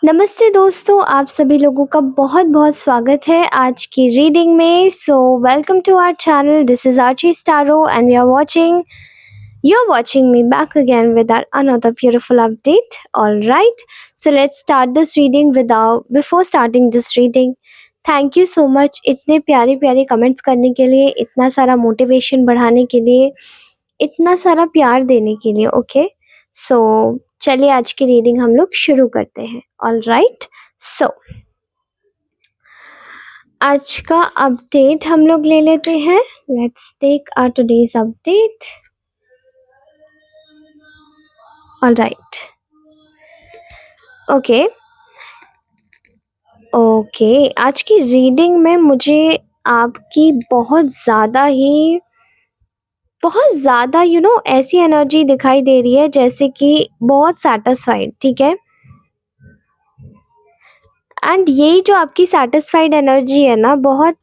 नमस्ते दोस्तों, आप सभी लोगों का बहुत-बहुत स्वागत है आज की रीडिंग में। So welcome to our channel. This is Archie Staro and you're watching me back again with our another beautiful update. All right, so let's start this reading. Before starting this reading, thank you so much इतने प्यारे प्यारे comments करने के लिए, इतना सारा motivation बढ़ाने के लिए, इतना सारा प्यार देने के लिए। ओके, सो चलिए आज की रीडिंग हम लोग शुरू करते हैं। ऑल राइट, सो आज का अपडेट हम लोग ले लेते हैं। Let's take our today's update. All right, okay okay, आज की रीडिंग में मुझे आपकी बहुत ज़्यादा ऐसी एनर्जी दिखाई दे रही है जैसे कि बहुत सैटिस्फाइड, ठीक है। एंड यही जो आपकी सैटिस्फाइड एनर्जी है ना, बहुत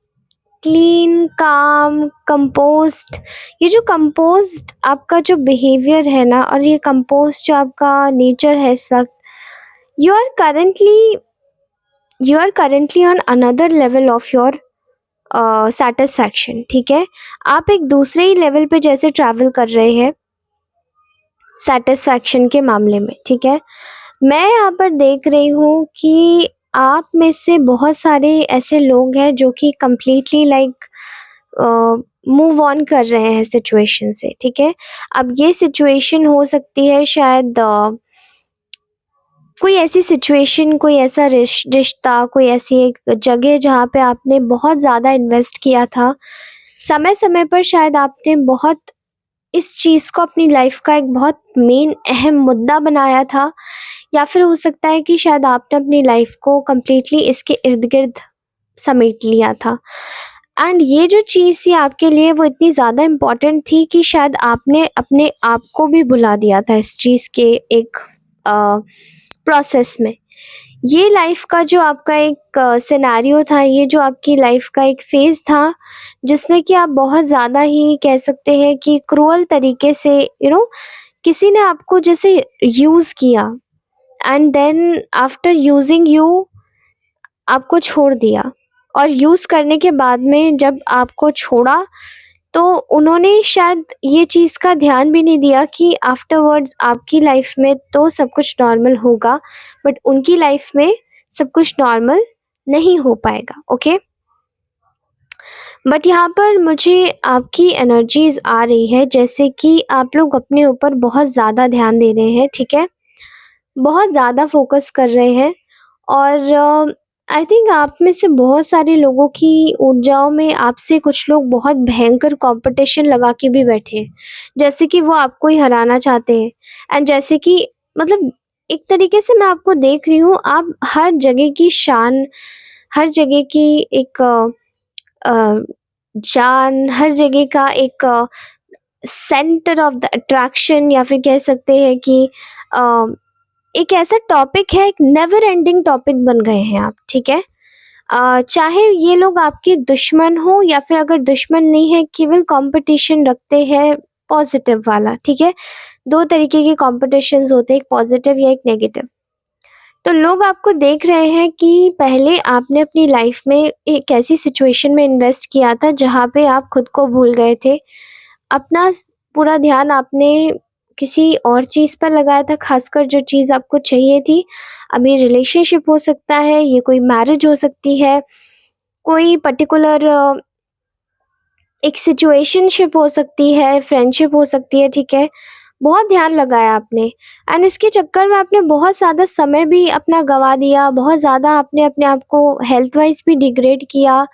क्लीन, काम, कंपोज्ड। ये जो कंपोज्ड आपका जो बिहेवियर है ना, और ये कंपोज्ड जो आपका नेचर है इस वक्त, you are currently on another level of your satisfaction, ठीक है। आप एक दूसरे ही लेवल पे जैसे ट्रैवल कर रहे हैं सेटिस्फैक्शन के मामले में, ठीक है। मैं यहाँ पर देख रही हूँ कि आप में से बहुत सारे ऐसे लोग हैं जो कि कम्प्लीटली मूव ऑन कर रहे हैं सिचुएशन से, ठीक है। अब ये सिचुएशन हो सकती है शायद कोई ऐसी सिचुएशन, कोई ऐसा रिश्ता, कोई ऐसी एक जगह जहाँ पे आपने बहुत ज़्यादा इन्वेस्ट किया था समय समय पर। शायद आपने बहुत इस चीज़ को अपनी लाइफ का एक बहुत मेन अहम मुद्दा बनाया था, या फिर हो सकता है कि शायद आपने अपनी लाइफ को कम्प्लीटली इसके इर्द गिर्द समेट लिया था। एंड ये जो चीज़ थी आपके लिए, वो इतनी ज़्यादा इम्पॉर्टेंट थी कि शायद आपने अपने आप को भी भुला दिया था इस चीज़ के एक प्रोसेस में। ये लाइफ का जो आपका एक सिनेरियो था, ये जो आपकी लाइफ का एक फेज़ था, जिसमें कि आप बहुत ज़्यादा ही कह सकते हैं कि क्रूअल तरीके से किसी ने आपको जैसे यूज़ किया, and then after using you आपको छोड़ दिया। और यूज़ करने के बाद में जब आपको छोड़ा, तो उन्होंने शायद ये चीज़ का ध्यान भी नहीं दिया कि आफ्टरवर्ड्स आपकी लाइफ में तो सब कुछ नॉर्मल होगा, बट उनकी लाइफ में सब कुछ नॉर्मल नहीं हो पाएगा। ओके, बट यहाँ पर मुझे आपकी एनर्जीज आ रही है जैसे कि आप लोग अपने ऊपर बहुत ज़्यादा ध्यान दे रहे हैं, ठीक है, बहुत ज़्यादा फोकस कर रहे हैं। और आई थिंक आप में से बहुत सारे लोगों की ऊर्जाओं में आपसे कुछ लोग बहुत भयंकर कंपटीशन लगा के भी बैठे हैं, जैसे कि वो आपको ही हराना चाहते हैं। एंड जैसे कि मतलब एक तरीके से मैं आपको देख रही हूँ, आप हर जगह की शान, हर जगह की एक अ, जान, हर जगह का एक सेंटर ऑफ द अट्रैक्शन, या फिर कह सकते हैं कि अ, एक ऐसा टॉपिक है, एक नेवर एंडिंग टॉपिक बन गए हैं आप, ठीक है। चाहे ये लोग आपके दुश्मन हो, या फिर अगर दुश्मन नहीं है, केवल कंपटीशन रखते हैं पॉजिटिव वाला, ठीक है। दो तरीके के कॉम्पिटिशन्स होते हैं, एक पॉजिटिव या एक नेगेटिव। तो लोग आपको देख रहे हैं कि पहले आपने अपनी लाइफ में एक ऐसी सिचुएशन में इन्वेस्ट किया था जहाँ पे आप खुद को भूल गए थे। अपना पूरा ध्यान आपने किसी और चीज़ पर लगाया था, खासकर जो चीज़ आपको चाहिए थी। अब ये रिलेशनशिप हो सकता है, ये कोई मैरिज हो सकती है, कोई पर्टिकुलर एक सिचुएशनशिप हो सकती है, फ्रेंडशिप हो सकती है, ठीक है। बहुत ध्यान लगाया आपने, एंड इसके चक्कर में आपने बहुत ज़्यादा समय भी अपना गँवा दिया, बहुत ज़्यादा आपने अपने आप को हेल्थ वाइज़ भी डिग्रेड किया,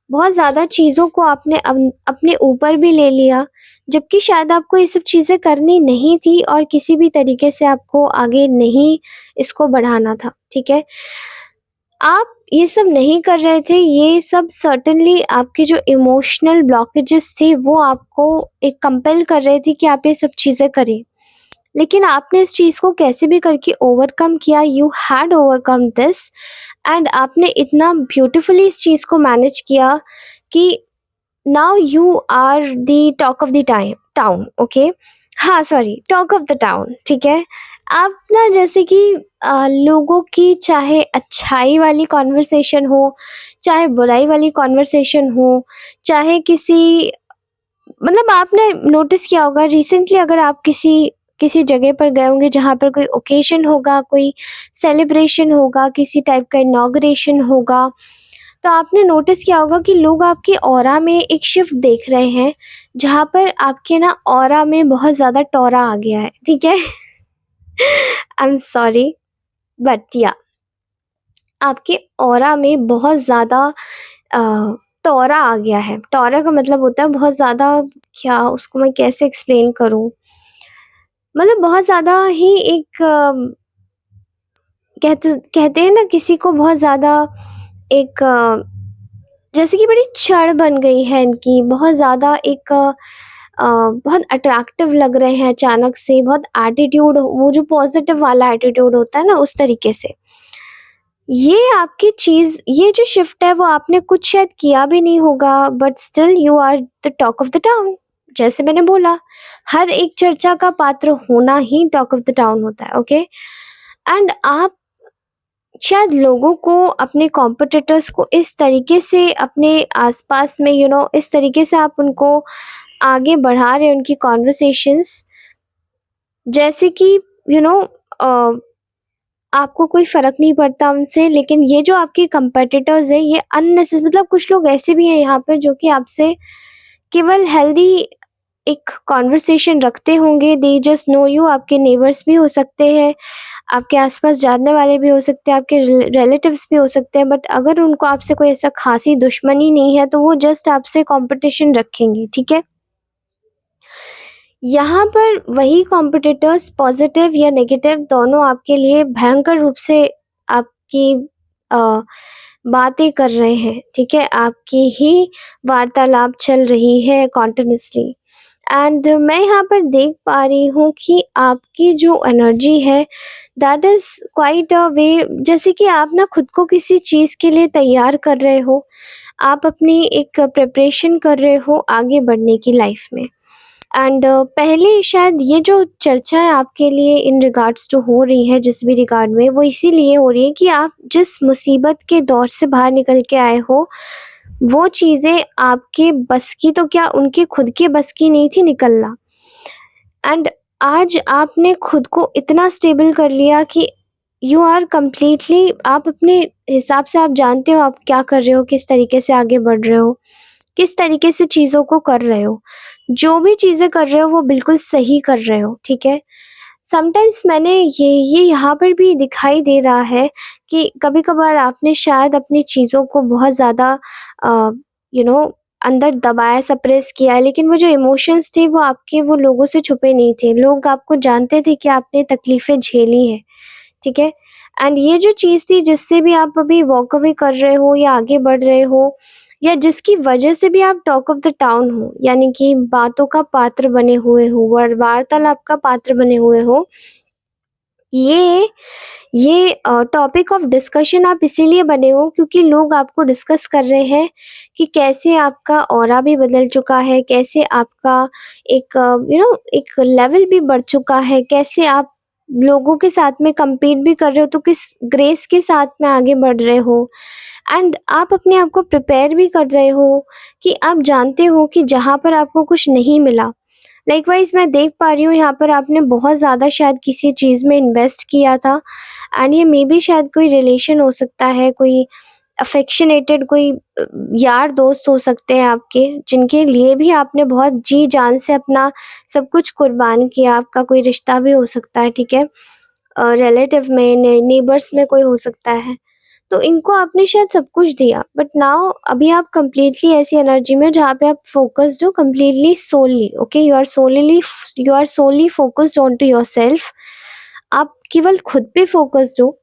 बहुत ज़्यादा चीज़ों को आपने अपने ऊपर भी ले लिया, जबकि शायद आपको ये सब चीज़ें करनी नहीं थी और किसी भी तरीके से आपको आगे नहीं इसको बढ़ाना था, ठीक है। आप ये सब नहीं कर रहे थे, ये सब सर्टेनली आपके जो इमोशनल ब्लॉकेजेस थे वो आपको एक कंपेल कर रहे थे कि आप ये सब चीज़ें करें। लेकिन आपने इस चीज़ को कैसे भी करके ओवरकम किया, you had overcome this, and आपने इतना ब्यूटीफुली इस चीज़ को मैनेज किया कि now you are the talk of the town. Okay, हाँ sorry, talk of the town, ठीक है। आप ना जैसे कि लोगों की चाहे अच्छाई वाली कन्वर्सेशन हो, चाहे बुराई वाली कन्वर्सेशन हो, चाहे किसी मतलब आपने नोटिस किया होगा रिसेंटली अगर आप किसी किसी जगह पर गए होंगे जहाँ पर कोई ओकेशन होगा, कोई सेलिब्रेशन होगा, किसी टाइप का इनॉग्रेशन होगा, तो आपने नोटिस किया होगा कि लोग आपके ऑरा में एक शिफ्ट देख रहे हैं, जहाँ पर आपके ना ऑरा में बहुत ज़्यादा टौरा आ गया है, ठीक है? आई एम सॉरी बट या आपके ऑरा में बहुत ज़्यादा अ, टौरा आ गया है। टौरा का मतलब होता है बहुत ज़्यादा, क्या उसको मैं कैसे एक्सप्लेन करूँ? मतलब बहुत ज़्यादा ही एक कहते कहते हैं ना किसी को बहुत ज़्यादा एक जैसे कि बड़ी चढ़ बन गई है इनकी, बहुत ज़्यादा एक बहुत अट्रैक्टिव लग रहे हैं अचानक से, बहुत एटीट्यूड वो जो पॉज़िटिव वाला एटीट्यूड होता है ना उस तरीके से। ये आपकी चीज़ ये जो शिफ्ट है वो आपने कुछ शायद किया भी नहीं होगा but still you are the talk of the town. जैसे मैंने बोला, हर एक चर्चा का पात्र होना ही टॉक ऑफ द टाउन होता है, ओके? एंड आप शायद लोगों को अपने कॉम्पिटिटर्स को इस तरीके से अपने आसपास में इस तरीके से आप उनको आगे बढ़ा रहे हैं उनकी कॉन्वर्सेशंस, जैसे कि यू नो आपको कोई फ़र्क नहीं पड़ता उनसे, लेकिन ये जो आपके कॉम्पिटिटर्स हैं ये मतलब कुछ लोग ऐसे भी हैं यहाँ पर जो कि आपसे केवल हेल्दी एक कॉन्वर्सेशन रखते होंगे, दे जस्ट नो यू, आपके नेबर्स भी हो सकते हैं, आपके आस-पास जानने वाले भी हो सकते हैं, आपके रिलेटिव्स भी हो सकते हैं, बट अगर उनको आपसे कोई ऐसा ख़ासी दुश्मनी नहीं है, तो वो जस्ट आपसे कॉम्पिटिशन रखेंगे, ठीक है? यहाँ पर वही कॉम्पिटिटर्स पॉज़िटिव या नेगेटिव दोनों आपके लिए भयंकर रूप से आपकी अ, बातें कर रहे हैं, ठीक है? आपकी ही वार्तालाप चल रही है कॉन्टिन्यूअसली एंड मैं यहाँ पर देख पा रही हूँ कि आपकी जो एनर्जी है दैट इज़ क्वाइट अ वे, जैसे कि आप ना खुद को किसी चीज़ के लिए तैयार कर रहे हो, आप अपनी एक प्रिपरेशन कर रहे हो आगे बढ़ने की लाइफ़ में। एंड पहले शायद ये जो चर्चा है आपके लिए इन रिगार्ड्स जो हो रही है जिस भी रिगार्ड में, वो इसीलिए हो रही है कि आप जिस मुसीबत के दौर से बाहर निकल के आए हो, वो चीज़ें आपके बस की तो क्या उनके खुद के बस की नहीं थी निकलना। एंड आज आपने खुद को इतना स्टेबल कर लिया कि यू आर कंप्लीटली, आप अपने हिसाब से आप जानते हो आप क्या कर रहे हो, किस तरीके से आगे बढ़ रहे हो, किस तरीके से चीज़ों को कर रहे हो। जो भी चीज़ें कर रहे हो वो बिल्कुल सही कर रहे हो, ठीक है? समटाइम्स मैंने ये यहाँ पर भी दिखाई दे रहा है कि कभी-कभार आपने शायद अपनी चीज़ों को बहुत ज़्यादा अ, यू नो अंदर दबाया, सप्रेस किया है, लेकिन वो जो इमोशंस थे वो आपके वो लोगों से छुपे नहीं थे। लोग आपको जानते थे कि आपने तकलीफ़ें झेली हैं, ठीक है? एंड ये जो चीज़ थी जिससे भी आप अभी वॉक अवे कर रहे हो या आगे बढ़ रहे हो या जिसकी वजह से भी आप टॉक ऑफ द टाउन हो, यानी कि बातों का पात्र बने हुए हो, वार्तालाप का पात्र बने हुए हो, ये टॉपिक ऑफ डिस्कशन आप इसीलिए बने हो क्योंकि लोग आपको डिस्कस कर रहे हैं कि कैसे आपका ऑरा भी बदल चुका है, कैसे आपका एक एक लेवल भी बढ़ चुका है, कैसे आप लोगों के साथ में compete भी कर रहे हो तो किस ग्रेस के साथ में आगे बढ़ रहे हो एंड आप अपने आप को प्रिपेयर भी कर रहे हो कि आप जानते हो कि जहाँ पर आपको कुछ नहीं मिला, लाइकवाइज़ मैं देख पा रही हूँ यहाँ पर आपने बहुत ज़्यादा शायद किसी चीज़ में इन्वेस्ट किया था एंड ये मेबी शायद कोई रिलेशन हो सकता है, कोई अफेक्शनेटेड कोई यार दोस्त हो सकते हैं आपके, जिनके लिए भी आपने बहुत जी-जान से अपना सब कुछ कुर्बान किया, आपका कोई रिश्ता भी हो सकता है, ठीक है? रिलेटिव में, नेबर्स में कोई हो सकता है। तो इनको आपने शायद सब कुछ दिया बट नाउ अभी आप कंप्लीटली ऐसी एनर्जी में हो जहाँ पे आप फोकस्ड हो completely solely, okay? You are solely focused on to yourself. आप केवल खुद पे फोकस्ड हो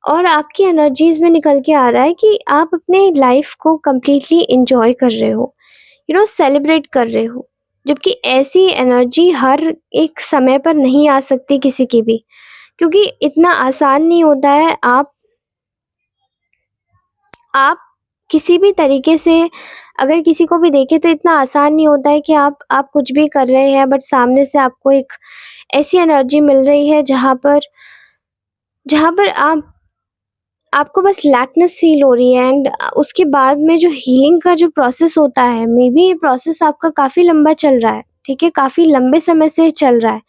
और आपकी एनर्जीज़ में निकल के आ रहा है कि आप अपने लाइफ को कंप्लीटली एन्जॉय कर रहे हो, सेलिब्रेट कर रहे हो। जबकि ऐसी एनर्जी हर एक समय पर नहीं आ सकती किसी की भी, क्योंकि इतना आसान नहीं होता है आप किसी भी तरीके से अगर किसी को भी देखें तो इतना आसान नहीं होता है कि आप कुछ भी कर रहे हैं बट सामने से आपको एक ऐसी एनर्जी मिल रही है जहाँ पर आपको बस लैकनेस फ़ील हो रही है एंड उसके बाद में जो हीलिंग का जो प्रोसेस होता है, मे बी ये प्रोसेस आपका काफ़ी लंबा चल रहा है, ठीक है? काफ़ी लंबे समय से चल रहा है।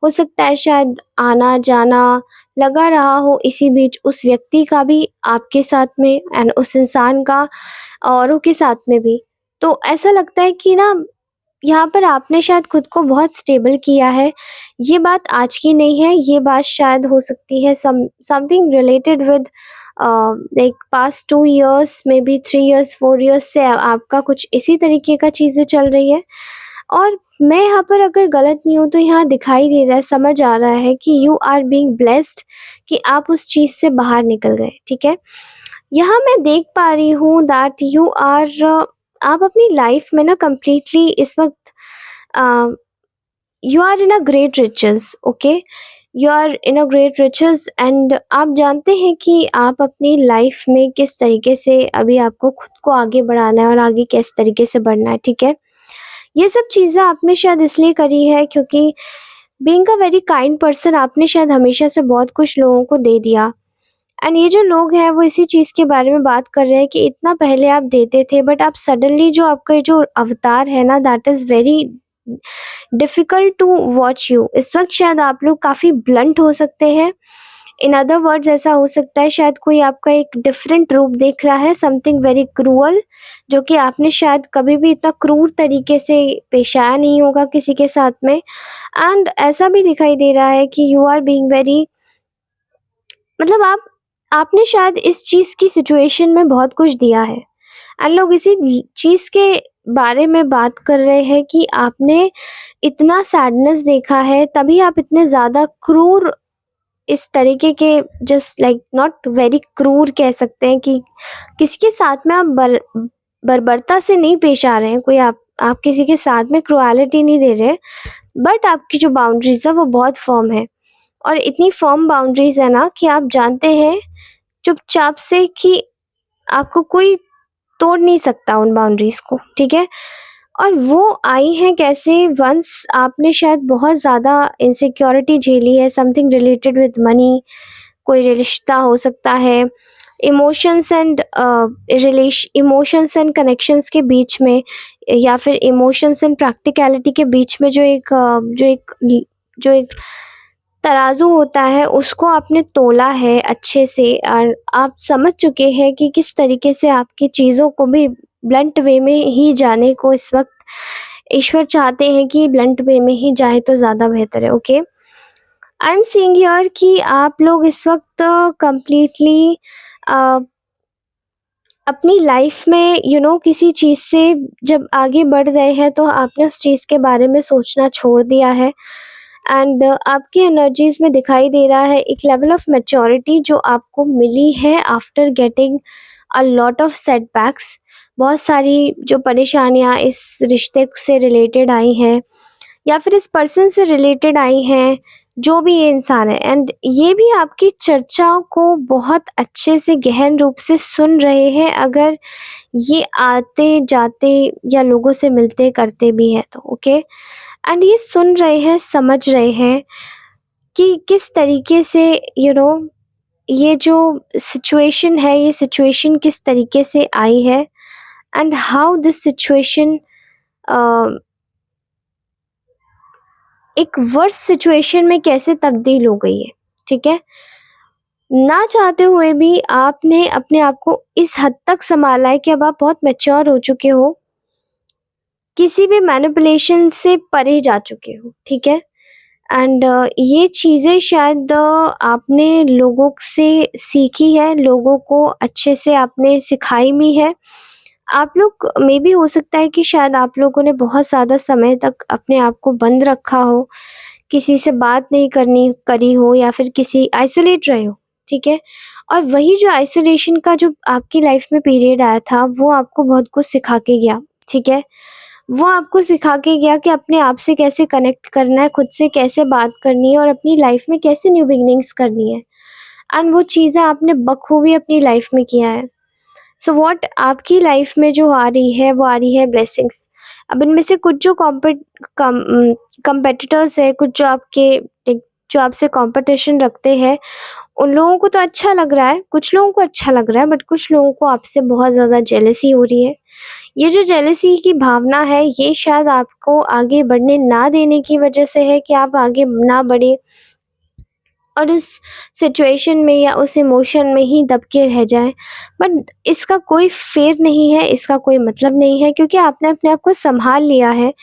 हो सकता है शायद आना-जाना लगा रहा हो इसी बीच उस व्यक्ति का भी आपके साथ में एंड उस इंसान का औरों के साथ में भी। तो ऐसा लगता है कि ना यहाँ पर आपने शायद खुद को बहुत स्टेबल किया है। ये बात आज की नहीं है, ये बात शायद हो सकती है something related with like past 2 years, may be 3 years, 4 years से आपका कुछ इसी तरीके का चीज़ें चल रही है। और मैं यहाँ पर अगर गलत नहीं हूँ तो यहाँ दिखाई दे रहा है, समझ आ रहा है कि यू आर बीइंग ब्लेस्ड कि आप उस चीज़ से बाहर निकल गए, ठीक है? यहाँ मैं देख पा रही हूँ दैट यू आर आप अपनी लाइफ में ना कंप्लीटली इस वक़्त uh, you are in a great riches, okay? You are in a great riches and आप जानते हैं कि आप अपनी लाइफ में किस तरीके से अभी आपको खुद को आगे बढ़ाना है और आगे किस तरीके से बढ़ना है, ठीक है? ये सब चीज़ें आपने शायद इसलिए करी है क्योंकि being a very kind person आपने शायद हमेशा से बहुत कुछ लोगों को दे दिया एंड ये जो लोग हैं वो इसी चीज़ के बारे में बात कर रहे हैं कि इतना पहले आप देते थे बट आप सडनली जो आपका ये जो अवतार है ना that is very difficult to watch you. इस वक़्त शायद आप लोग काफ़ी ब्लंट हो सकते हैं। इन अदर वर्ड्स ऐसा हो सकता है शायद कोई आपका एक डिफरेंट रूप देख रहा है, समथिंग वेरी क्रूअल, जो कि आपने शायद कभी भी इतना क्रूर तरीके से पेश आया नहीं होगा किसी के साथ में एंड ऐसा भी दिखाई दे रहा है कि यू आर बीइंग वेरी मतलब आपने शायद इस चीज़ की सिचुएशन में बहुत कुछ दिया है एंड लोग इसी चीज़ के बारे में बात कर रहे हैं कि आपने इतना सैडनेस देखा है तभी आप इतने ज़्यादा क्रूर इस तरीके के जस्ट लाइक नॉट वेरी क्रूर कह सकते हैं कि किसी के साथ में आप बर्बरता से नहीं पेश आ रहे हैं, कोई आप किसी के साथ में क्रुएलिटी नहीं दे रहे, बट आपकी जो बाउंड्रीज़ है वो बहुत फर्म है और इतनी फर्म बाउंड्रीज़ है ना कि आप जानते हैं चुपचाप से कि आपको कोई तोड़ नहीं सकता उन बाउंड्रीज़ को, ठीक है? और वो आई हैं कैसे वंस आपने शायद बहुत ज़्यादा इनसिक्योरिटी झेली है, समथिंग रिलेटेड विद मनी, कोई रिश्ता हो सकता है, इमोशंस एंड कनेक्शंस के बीच में या फिर इमोशंस एंड प्रैक्टिकलिटी के बीच में जो एक तराजू होता है उसको आपने तोला है अच्छे से और आप समझ चुके हैं कि किस तरीके से आपकी चीज़ों को भी ब्लंट वे में ही जाने को इस वक्त ईश्वर चाहते हैं कि ब्लंट वे में ही जाए तो ज़्यादा बेहतर है, okay? I am seeing here कि आप लोग इस वक्त कंप्लीटली अपनी लाइफ में किसी चीज़ से जब आगे बढ़ गए हैं तो आपने उस चीज़ के बारे में सोचना छोड़ दिया है एंड आपकी एनर्जीज में दिखाई दे रहा है एक लेवल ऑफ मैच्योरिटी जो आपको मिली है after getting a lot of setbacks. बहुत सारी जो परेशानियां इस रिश्ते से रिलेटेड आई हैं या फिर इस पर्सन से रिलेटेड आई हैं, जो भी ये इंसान है एंड ये भी आपकी चर्चाओं को बहुत अच्छे से गहन रूप से सुन रहे हैं अगर ये आते जाते या लोगों से मिलते करते भी हैं तो, ओके? एंड ये सुन रहे हैं, समझ रहे हैं कि किस तरीके से ये जो सिचुएशन है, ये सिचुएशन किस तरीके से आई है एंड हाउ दिस सिचुएशन एक वर्स्ट सिचुएशन में कैसे तब्दील हो गई है, ठीक है? ना चाहते हुए भी आपने अपने आप को इस हद तक सँभाला है कि अब आप बहुत मैच्योर हो चुके हो, किसी भी मैनिपुलेशन से परे जा चुके हो, ठीक है? एंड ये चीज़ें शायद आपने लोगों से सीखी है, लोगों को अच्छे से आपने सिखाई भी है। आप लोग मे बी हो सकता है कि शायद आप लोगों ने बहुत ज़्यादा समय तक अपने आप को बंद रखा हो, किसी से बात नहीं करी हो या फिर किसी आइसोलेट रहे हो, ठीक है? और वही जो आइसोलेशन का जो आपकी लाइफ में पीरियड आया था, वो आपको बहुत कुछ सिखा के गया, ठीक है? वो आपको सिखा के गया कि अपने आप से कैसे कनेक्ट करना है, खुद से कैसे बात करनी है और अपनी लाइफ में कैसे न्यू बिगिनिंग्स करनी है एंड वो चीज़ें आपने बखूबी अपनी लाइफ में किया है। सो व्हाट आपकी लाइफ में जो आ रही है वो आ रही है ब्लेसिंग्स। अब इनमें से कुछ जो कंपेटिटर्स है, कुछ जो आपके जो आपसे कंपटीशन रखते हैं, उन लोगों को तो अच्छा लग रहा है, कुछ लोगों को अच्छा लग रहा है, बट कुछ लोगों को आपसे बहुत ज़्यादा जेलसी हो रही है। ये जो जेलसी की भावना है, ये शायद आपको आगे बढ़ने ना देने की वजह से है कि आप आगे ना बढ़े और उस सिचुएशन में या उस इमोशन में ही दब के रह जाएँ। बट इसका कोई फ़ेर नहीं है, इसका कोई मतलब नहीं है, क्योंकि आपने अपने आप को सँभाल लिया है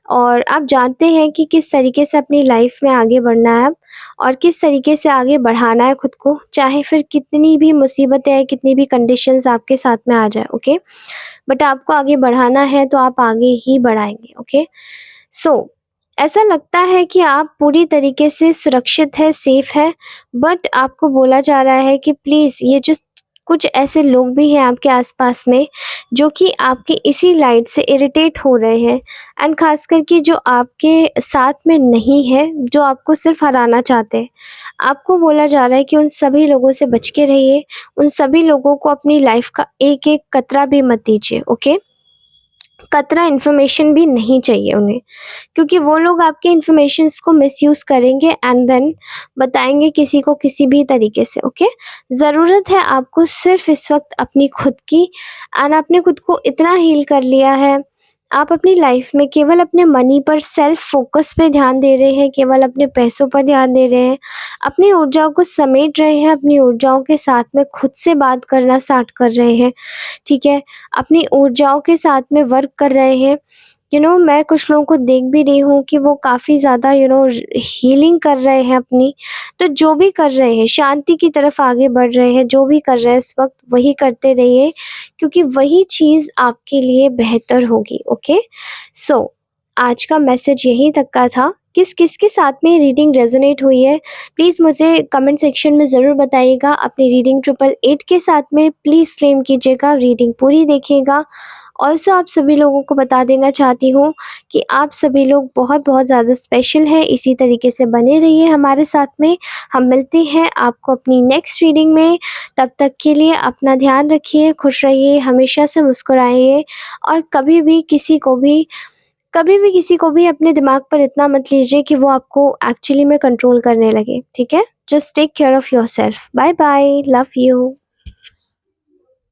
और आप जानते हैं कि किस तरीके से अपनी लाइफ़ में आगे बढ़ना है और किस तरीके से आगे बढ़ाना है खुद को, चाहे फिर कितनी भी मुसीबतें आएँ, कितनी भी कंडीशंस आपके साथ में आ जाएँ, ओके? बट आपको आगे बढ़ाना है तो आप आगे ही बढ़ाएँगे, ओके? सो ऐसा लगता है कि आप पूरी तरीके से सुरक्षित है, सेफ है, बट आपको बोला जा रहा है कि प्लीज़ ये जो कुछ ऐसे लोग भी हैं आपके आस-पास में, जो कि आपकी इसी लाइट से इरिटेट हो रहे हैं एंड ख़ास करके जो आपके साथ में नहीं है, जो आपको सिर्फ़ हराना चाहते हैं। आपको बोला जा रहा है कि उन सभी लोगों से बच के रहिए, उन सभी लोगों को अपनी लाइफ़ का एक-एक कतरा भी मत दीजिए, ओके? कतरा इन्फॉर्मेशन भी नहीं चाहिए उन्हें, क्योंकि वो लोग आपके इन्फॉर्मेशंस को मिसयूज़ करेंगे एंड देन बताएँगे किसी को किसी भी तरीके से, ओके? ज़रूरत है आपको सिर्फ़ इस वक़्त अपनी खुद की एंड आपने खुद को इतना हील कर लिया है, आप अपनी लाइफ़ में केवल अपने मनी पर सेल्फ़ फ़ोकस पे ध्यान दे रहे हैं, केवल अपने पैसों पर ध्यान दे रहे हैं, अपनी ऊर्जाओं को समेट रहे हैं, अपनी ऊर्जाओं के साथ में खुद से बात करना स्टार्ट कर रहे हैं, ठीक है? अपनी ऊर्जाओं के साथ में वर्क कर रहे हैं। मैं कुछ लोगों को देख भी रही हूँ कि वो काफ़ी ज़्यादा हीलिंग कर रहे हैं अपनी। तो जो भी कर रहे हैं, शांति की तरफ आगे बढ़ रहे हैं, जो भी कर रहे हैं इस वक़्त वही करते रहिए, क्योंकि वही चीज़ आपके लिए बेहतर होगी, ओके? सो आज का मैसेज यहीं तक का था। किस-किस के साथ में ये रीडिंग रेज़ोनेट हुई है, प्लीज़ मुझे कमेंट सेक्शन में ज़रूर बताइएगा। अपनी रीडिंग 888 के साथ में प्लीज़ क्लेम कीजिएगा, रीडिंग पूरी देखिएगा। ऑल्सो आप सभी लोगों को बता देना चाहती हूँ कि आप सभी लोग बहुत-बहुत ज़्यादा स्पेशल हैं, इसी तरीके से बने रहिए हमारे साथ में। हम मिलते हैं आपको अपनी नेक्स्ट रीडिंग में, तब तक के लिए अपना ध्यान रखिए, खुश रहिए, हमेशा से मुस्कुराइए और कभी भी किसी को भी अपने दिमाग पर इतना मत लीजिए कि वो आपको एक्चुअली में कंट्रोल करने लगे, ठीक है? Just take care of yourself. Bye bye, love you.